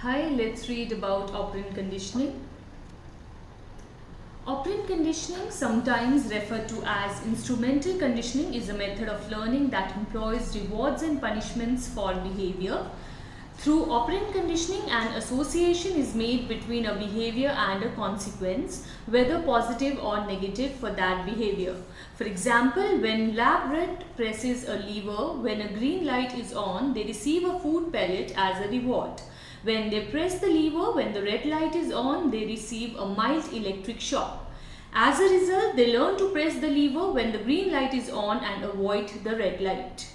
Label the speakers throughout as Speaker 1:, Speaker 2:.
Speaker 1: Hi, let's read about operant conditioning. Operant conditioning, sometimes referred to as instrumental conditioning, is a method of learning that employs rewards and punishments for behavior. Through operant conditioning, an association is made between a behavior and a consequence, whether positive or negative for that behavior. For example, when lab rat presses a lever, when a green light is on, they receive a food pellet as a reward. When they press the lever, when the red light is on, they receive a mild electric shock. As a result, they learn to press the lever when the green light is on and avoid the red light.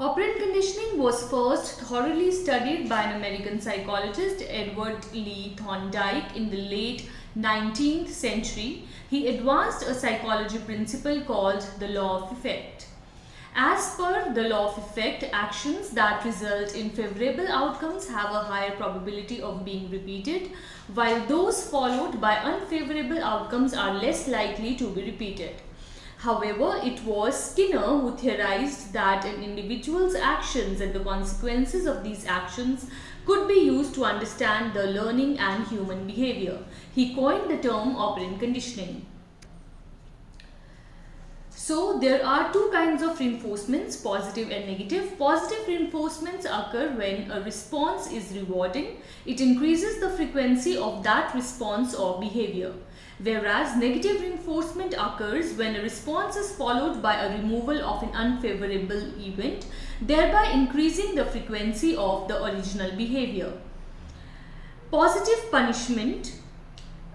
Speaker 1: Operant conditioning was first thoroughly studied by an American psychologist, Edward Lee Thorndike, in the late 19th century. He advanced a psychology principle called the law of effect. As per the law of effect, actions that result in favorable outcomes have a higher probability of being repeated, while those followed by unfavorable outcomes are less likely to be repeated. However, it was Skinner who theorized that an individual's actions and the consequences of these actions could be used to understand the learning and human behavior. He coined the term operant conditioning. So there are two kinds of reinforcements, positive and negative. Positive reinforcements occur when a response is rewarding. It increases the frequency of that response or behavior. Whereas negative reinforcement occurs when a response is followed by a removal of an unfavorable event, thereby increasing the frequency of the original behavior. Positive punishment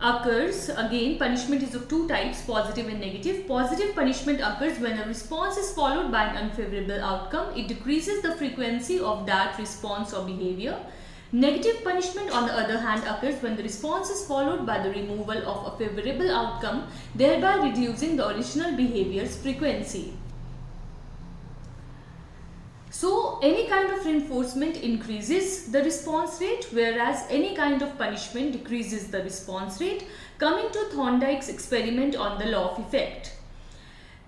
Speaker 1: occurs, again punishment is of two types, positive and negative. Positive punishment occurs when a response is followed by an unfavorable outcome. It decreases the frequency of that response or behavior. Negative punishment, on the other hand, occurs when the response is followed by the removal of a favorable outcome, thereby reducing the original behavior's frequency. So, any kind of reinforcement increases the response rate, whereas any kind of punishment decreases the response rate. Coming to Thorndike's experiment on the law of effect.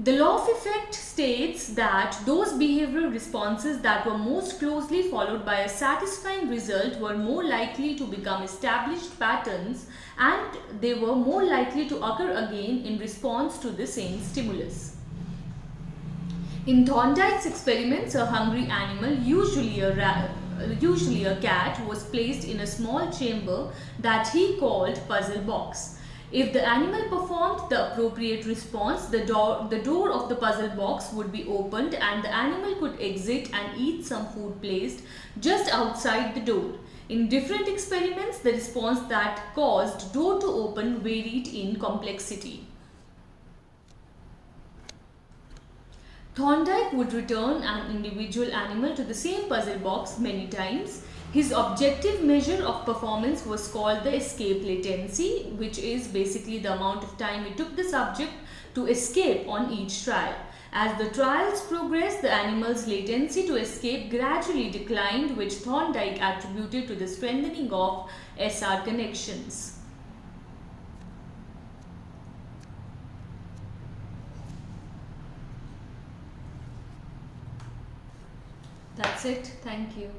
Speaker 1: The law of effect states that those behavioral responses that were most closely followed by a satisfying result were more likely to become established patterns, and they were more likely to occur again in response to the same stimulus. In Thorndike's experiments, a hungry animal, usually a cat, was placed in a small chamber that he called puzzle box. If the animal performed the appropriate response, the door of the puzzle box would be opened and the animal could exit and eat some food placed just outside the door. In different experiments, the response that caused door to open varied in complexity. Thorndike would return an individual animal to the same puzzle box many times. His objective measure of performance was called the escape latency, which is basically the amount of time it took the subject to escape on each trial. As the trials progressed, the animal's latency to escape gradually declined, which Thorndike attributed to the strengthening of SR connections. That's it. Thank you.